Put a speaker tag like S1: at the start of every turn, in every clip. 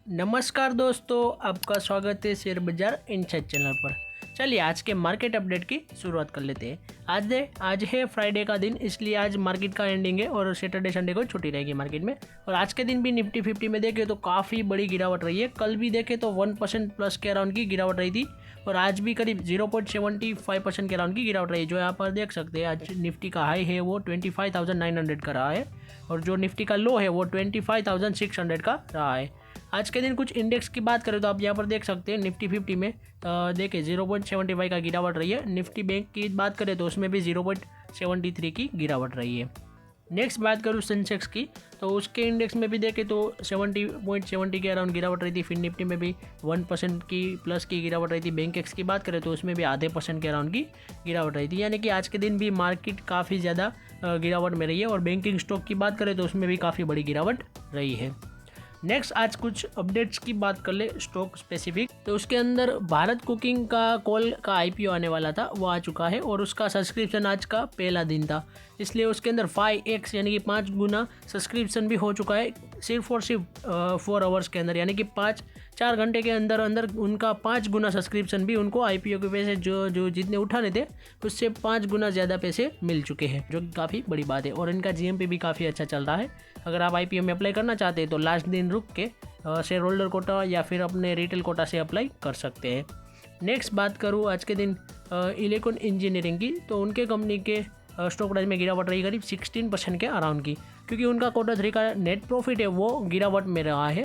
S1: नमस्कार दोस्तों, आपका स्वागत है शेयर बाजार इनसाइड चैनल पर। चलिए आज के मार्केट अपडेट की शुरुआत कर लेते हैं। आज है फ्राइडे का दिन, इसलिए आज मार्केट का एंडिंग है और सैटरडे संडे को छुट्टी रहेगी मार्केट में। और आज के दिन भी निफ्टी 50 में देखें तो काफ़ी बड़ी गिरावट रही है। कल भी देखें तो 1% प्लस के अराउंड की गिरावट रही थी और आज भी करीब 0.75% के अराउंड की गिरावट रही है। जो यहाँ पर देख सकते हैं, आज निफ्टी का हाई है वो 25,900 का रहा है और जो निफ्टी का लो है वो 25,600 का रहा है। आज के दिन कुछ इंडेक्स की बात करें तो आप यहाँ पर देख सकते हैं निफ्टी 50 में देखें 0.75 का गिरावट रही है। निफ्टी बैंक की बात करें तो उसमें भी 0.73 की गिरावट रही है। नेक्स्ट बात करूँ सेंसेक्स की तो उसके इंडेक्स में भी देखें तो 70.70 के अराउंड गिरावट रही थी। फिर निफ्टी में भी 1% की प्लस की गिरावट रही थी। बैंक एक्स की बात करें तो उसमें भी आधे % के अराउंड की गिरावट रही थी। यानी कि आज के दिन भी मार्केट काफ़ी ज़्यादा गिरावट में रही है। और बैंकिंग स्टॉक की बात करें तो उसमें भी काफ़ी बड़ी गिरावट रही है। नेक्स्ट आज कुछ अपडेट्स की बात कर ले स्टॉक स्पेसिफिक, तो उसके अंदर भारत कुकिंग का कॉल का IPO आने वाला था, वो आ चुका है और उसका सब्सक्रिप्शन आज का पहला दिन था, इसलिए उसके अंदर 5x यानी कि 5 गुना सब्सक्रिप्शन भी हो चुका है सिर्फ और सिर्फ 4 आवर्स के अंदर। यानी कि 4 घंटे के अंदर अंदर उनका 5 गुना सब्सक्रिप्शन भी उनको IPO के पैसे जो जितने उठाने थे उससे 5 गुना ज़्यादा पैसे मिल चुके हैं, जो कि काफ़ी बड़ी बात है। और इनका GMP भी काफ़ी अच्छा चल रहा है। अगर आप IPO में अप्लाई करना चाहते हैं तो लास्ट दिन रुक के शेयर होल्डर कोटा या फिर अपने रिटेल कोटा से अप्लाई कर सकते हैं। नेक्स्ट बात करूँ आज के दिन इलेक्ट्रॉन इंजीनियरिंग की, तो उनके कंपनी के स्टॉक प्राइस में गिरावट रही करीब 16% के अराउंड की, क्योंकि उनका Q3 का नेट प्रॉफिट है वो गिरावट में रहा है।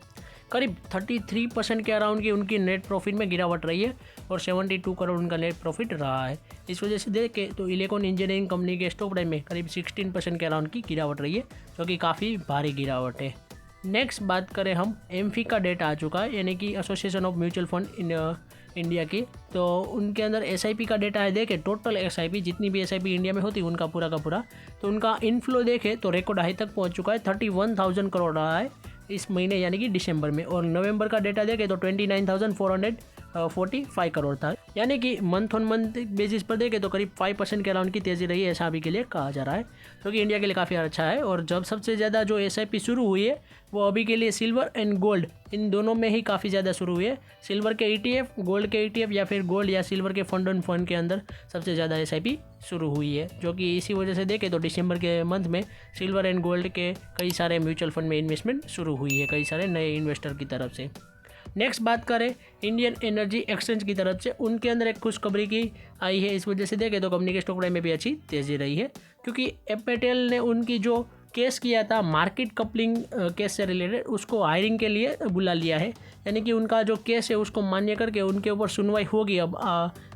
S1: करीब 33% के अराउंड की उनकी नेट प्रॉफिट में गिरावट रही है और 72 करोड़ उनका नेट प्रॉफिट रहा है। इस वजह से देखे तो इलेक्ट्रॉन इंजीनियरिंग कंपनी के स्टॉक प्राइस में करीब 16% के अराउंड की गिरावट रही है, जो कि काफ़ी भारी गिरावट है। नेक्स्ट बात करें हम एमफी का डेटा आ चुका है, यानी कि association of mutual fund in India की, तो उनके अंदर SIP का डेटा है। देखे टोटल SIP जितनी भी SIP इंडिया में होती है उनका पूरा का पूरा, तो उनका इनफ्लो देखे तो रिकॉर्ड हाई तक पहुंच चुका है। 31,000 करोड़ रहा है इस महीने यानी कि दिसंबर में। और नवंबर का डेटा देखे तो 29,445 करोड़ था, यानी कि मंथ ऑन मंथ बेसिस पर देखे तो करीब 5% के अराउंड की तेज़ी रही है। ऐसा अभी के लिए कहा जा रहा है, जो कि इंडिया के लिए काफ़ी अच्छा है। और जब सबसे ज़्यादा जो SIP शुरू हुई है वो अभी के लिए सिल्वर एंड गोल्ड इन दोनों में ही काफ़ी ज़्यादा शुरू हुई है। सिल्वर के ETF, गोल्ड के ETF या फिर गोल्ड या सिल्वर के फंड ऑन फंड के अंदर सबसे ज़्यादा SIP शुरू हुई है, जो कि इसी वजह से देखें तो दिसंबर के मंथ में सिल्वर एंड गोल्ड के कई सारे म्यूचुअल फंड में इन्वेस्टमेंट शुरू हुई है कई सारे नए इन्वेस्टर की तरफ से। नेक्स्ट बात करें इंडियन एनर्जी एक्सचेंज की तरफ से, उनके अंदर एक खुशखबरी की आई है। इस वजह से देखें तो कंपनी के स्टॉक प्राइस में भी अच्छी तेज़ी रही है, क्योंकि एपेटेल ने उनकी जो केस किया था मार्केट कपलिंग केस से रिलेटेड, उसको हायरिंग के लिए बुला लिया है। यानी कि उनका जो केस है उसको मान्य करके उनके ऊपर सुनवाई होगी। अब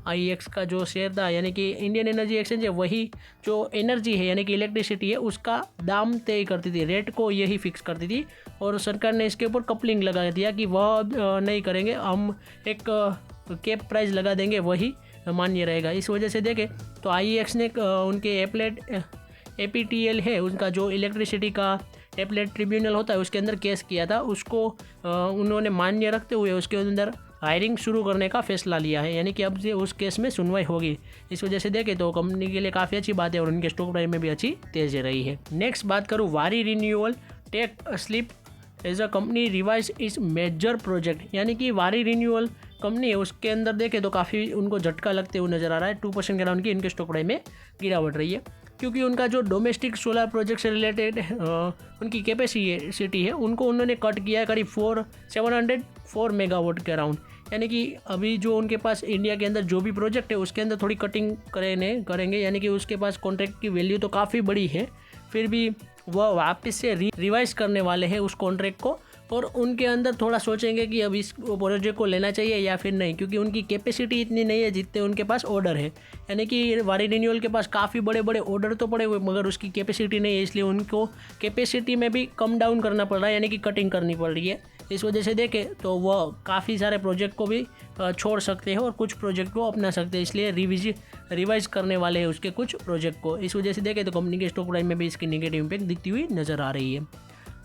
S1: IEX का जो शेयर था यानी कि इंडियन एनर्जी एक्सचेंज है, वही जो एनर्जी है यानी कि इलेक्ट्रिसिटी है उसका दाम तय करती थी, रेट को यही फिक्स करती थी। और सरकार ने इसके ऊपर कपलिंग लगा दिया कि वह नहीं करेंगे, हम एक कैप प्राइस लगा देंगे, वही मान्य रहेगा। इस वजह से देखें तो IEX ने उनके APTL है, उनका जो इलेक्ट्रिसिटी का एपलेट ट्रिब्यूनल होता है उसके अंदर केस किया था, उसको उन्होंने मान्य रखते हुए उसके अंदर हायरिंग शुरू करने का फैसला लिया है। यानी कि अब से उस केस में सुनवाई होगी। इस वजह से देखें तो कंपनी के लिए काफ़ी अच्छी बात है और उनके स्टॉक प्राइस में भी अच्छी तेज़ी रही है। नेक्स्ट बात करूँ वारी renewal take slip as a company revise इस मेजर प्रोजेक्ट, यानी कि वारी रिन्यूअल कंपनी है उसके अंदर देखें तो काफ़ी उनको झटका लगते हुए नजर आ रहा है। 2% के अराउंड की इनके स्टॉक प्राइस में गिरावट रही है, क्योंकि उनका जो डोमेस्टिक सोलर प्रोजेक्ट से रिलेटेड उनकी कैपेसिटी है उनको उन्होंने कट किया है करीब 704 मेगावाट के अराउंड। यानी कि अभी जो उनके पास इंडिया के अंदर जो भी प्रोजेक्ट है उसके अंदर थोड़ी कटिंग करेंगे, यानी कि उसके पास कॉन्ट्रैक्ट की वैल्यू तो काफ़ी बड़ी है, फिर भी वह वापस से रिवाइज करने वाले हैं उस कॉन्ट्रैक्ट को। और उनके अंदर थोड़ा सोचेंगे कि अब इस प्रोजेक्ट को लेना चाहिए या फिर नहीं, क्योंकि उनकी कैपेसिटी इतनी नहीं है जितने उनके पास ऑर्डर है। यानी कि वारी रिन्यूअल के पास काफ़ी बड़े बड़े ऑर्डर तो पड़े हुए मगर उसकी कैपेसिटी नहीं है, इसलिए उनको कैपेसिटी में भी कम डाउन करना पड़ रहा है, यानी कि कटिंग करनी पड़ रही है। इस वजह से देखें तो वह काफ़ी सारे प्रोजेक्ट को भी छोड़ सकते हैं और कुछ प्रोजेक्ट को अपना सकते हैं, इसलिए रिवाइज करने वाले हैं उसके कुछ प्रोजेक्ट को। इस वजह से देखें तो कंपनी के स्टॉक प्राइस में भी इसकी नेगेटिव इम्पैक्ट दिखती हुई नज़र आ रही है।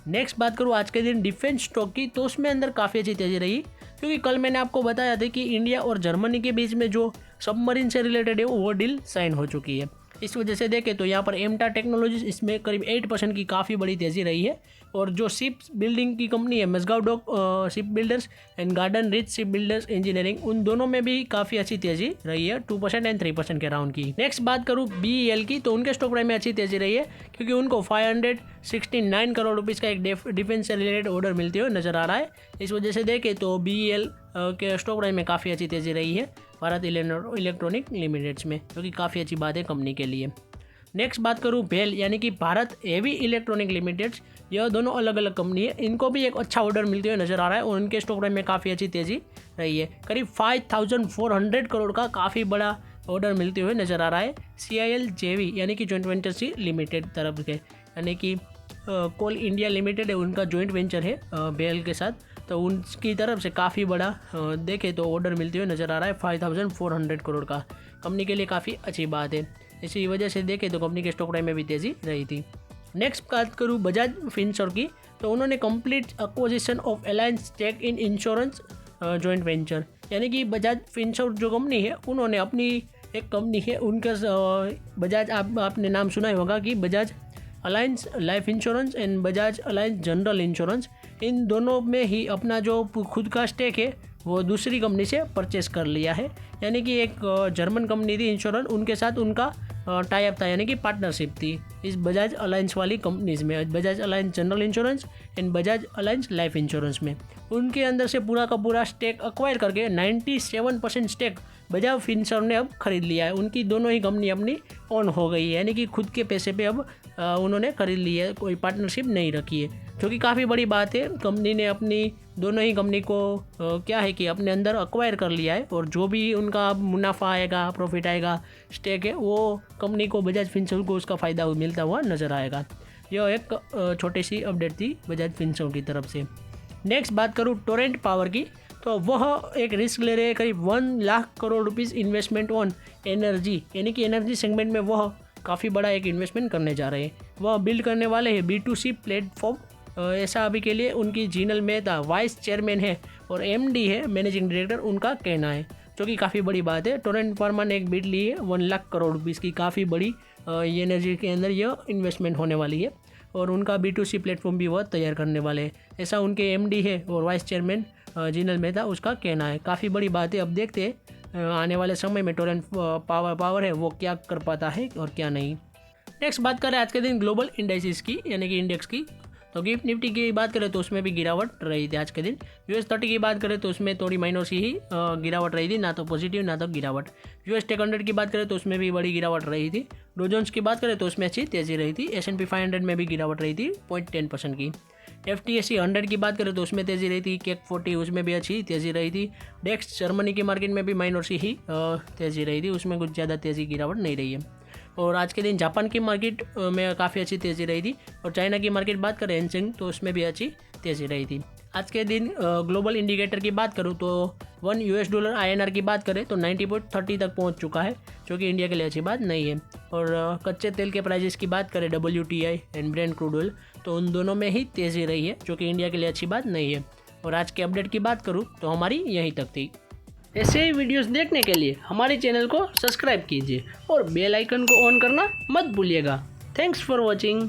S1: नेक्स्ट बात करूँ आज के दिन डिफेंस स्टॉक की, तो उसमें अंदर काफ़ी अच्छी तेज़ी रही, क्योंकि कल मैंने आपको बताया था कि इंडिया और जर्मनी के बीच में जो सबमरीन से रिलेटेड है वो डील साइन हो चुकी है। इस वजह से देखें तो यहाँ पर एमटा टेक्नोलॉजीज इसमें करीब 8% की काफ़ी बड़ी तेज़ी रही है। और जो शिप बिल्डिंग की कंपनी है Mazagon Dock ship builders and Garden Reach ship builders engineering, उन दोनों में भी काफ़ी अच्छी तेज़ी रही है 2% एंड 3% के राउंड की। नेक्स्ट बात करूँ BEL की, तो उनके स्टॉक प्राइस में अच्छी तेज़ी रही है क्योंकि उनको 569 करोड़ रुपीज़ का एक डिफेंस से रिलेटेड ऑर्डर मिलते हुए नजर आ रहा है। इस वजह से देखें तो BEL के स्टॉक प्राइस में काफ़ी अच्छी तेज़ी रही है भारत इलेक्ट्रॉनिक लिमिटेड्स में, जो कि काफ़ी अच्छी बात है कंपनी के लिए। नेक्स्ट बात करूँ BHEL यानी कि भारत हेवी इलेक्ट्रॉनिक लिमिटेड्स, यह दोनों अलग अलग कंपनी है। इनको भी एक अच्छा ऑर्डर मिलते हुए नजर आ रहा है और उनके स्टॉक प्राइस में काफ़ी अच्छी तेज़ी रही है। करीब 5400 करोड़ का काफ़ी बड़ा ऑर्डर मिलते हुए नजर आ रहा है CIL JV यानी कि जॉइंट वेंचर सी लिमिटेड तरफ के, यानी कि कोल इंडिया लिमिटेड है, उनका जॉइंट वेंचर है BHEL के साथ, तो उनकी तरफ से काफ़ी बड़ा देखें तो ऑर्डर मिलते हुए नज़र आ रहा है 5400 करोड़ का। कंपनी के लिए काफ़ी अच्छी बात है। इसी वजह से देखें तो कंपनी के स्टॉक प्राइस में भी तेज़ी रही थी। नेक्स्ट बात करूँ बजाज फिनसर्व की, तो उन्होंने complete acquisition of Allianz stake in insurance joint venture, यानी कि बजाज फिनसर्व जो कंपनी है उन्होंने अपनी एक कंपनी है उनका बजाज, आपने नाम सुना ही होगा कि Bajaj Allianz life insurance and Bajaj Allianz general insurance, इन दोनों में ही अपना जो खुद का स्टेक है वो दूसरी कंपनी से परचेस कर लिया है। यानी कि एक जर्मन कंपनी थी इंश्योरेंस, उनके साथ उनका टाई अप था, यानी कि पार्टनरशिप थी इस बजाज अलायंस वाली कंपनीज में, Bajaj Allianz general insurance and Bajaj Allianz life insurance में। उनके अंदर से पूरा का पूरा स्टेक अक्वायर करके 97% स्टेक बजाज फिनसर्व ने अब खरीद लिया है। उनकी दोनों ही कंपनी अपनी ऑन हो गई है, यानी कि खुद के पैसे पे अब उन्होंने खरीद ली है, कोई पार्टनरशिप नहीं रखी है, जो कि काफ़ी बड़ी बात है। कंपनी ने अपनी दोनों ही कंपनी को क्या है कि अपने अंदर अक्वायर कर लिया है और जो भी उनका मुनाफा आएगा, प्रॉफिट आएगा, स्टेक है, वो कंपनी को बजाज फिनसर्व को उसका फ़ायदा मिलता हुआ नज़र आएगा। यह एक छोटी सी अपडेट थी बजाज फिनसर्व की तरफ से। नेक्स्ट बात करूँ टोरेंट पावर की, तो वह एक रिस्क ले रहे हैं, करीब 1 lakh crore rupees investment on energy, यानी कि एनर्जी सेगमेंट में वह काफ़ी बड़ा एक इन्वेस्टमेंट करने जा रहे हैं। वह बिल्ड करने वाले हैं B2C प्लेटफॉर्म। ऐसा अभी के लिए उनकी जीनल मेहता वाइस चेयरमैन है और MD है, मैनेजिंग डायरेक्टर, उनका कहना है, जो कि काफ़ी बड़ी बात है। टोरेंट फार्मा ने एक बिड ली है 1 लाख करोड़ रुपीज़ की, काफ़ी बड़ी एनर्जी के अंदर यह इन्वेस्टमेंट होने वाली है और उनका B2C प्लेटफॉर्म भी वह तैयार करने वाले हैं, ऐसा उनके MD है और वाइस चेयरमैन जीनल मेहता उसका कहना है। काफ़ी बड़ी बात है। अब देखते हैं आने वाले समय में टोरेंट पावर है वो क्या कर पाता है और क्या नहीं। नेक्स्ट बात करें आज के दिन ग्लोबल इंडेक्सेस की, यानी कि इंडेक्स की, तो गिफ्ट निफ्टी की बात करें तो उसमें भी गिरावट रही थी आज के दिन। US30 की बात करें तो उसमें थोड़ी माइनस ही गिरावट रही थी, ना तो पॉजिटिव ना तो गिरावट। US टेक 100 की बात करें तो उसमें भी बड़ी गिरावट रही थी। डो जोन्स की बात करें तो उसमें अच्छी तेज़ी रही थी। S&P 500 में भी गिरावट रही थी 0.10% की। FTSE 100 की बात करें तो उसमें तेज़ी रही थी। CAC 40 उसमें भी अच्छी तेज़ी रही थी। डेक्स जर्मनी की मार्केट में भी माइनस ही तेज़ी रही थी, उसमें कुछ ज़्यादा तेज़ी गिरावट नहीं रही है। और आज के दिन जापान की मार्केट में काफ़ी अच्छी तेज़ी रही थी और चाइना की मार्केट बात करें हैंसेंग तो उसमें भी अच्छी तेज़ी रही थी। आज के दिन ग्लोबल इंडिकेटर की बात करूँ तो $1 INR की बात करें तो 90.30 तक पहुंच चुका है, जो कि इंडिया के लिए अच्छी बात नहीं है। और कच्चे तेल के प्राइजेस की बात करें WTI and Brent crude oil, तो उन दोनों में ही तेज़ी रही है, जो कि इंडिया के लिए अच्छी बात नहीं है। और आज के अपडेट की बात करूँ तो हमारी यहीं तक थी। ऐसे ही वीडियोस देखने के लिए हमारे चैनल को सब्सक्राइब कीजिए और बेल आइकन को ऑन करना मत भूलिएगा। Thanks for watching.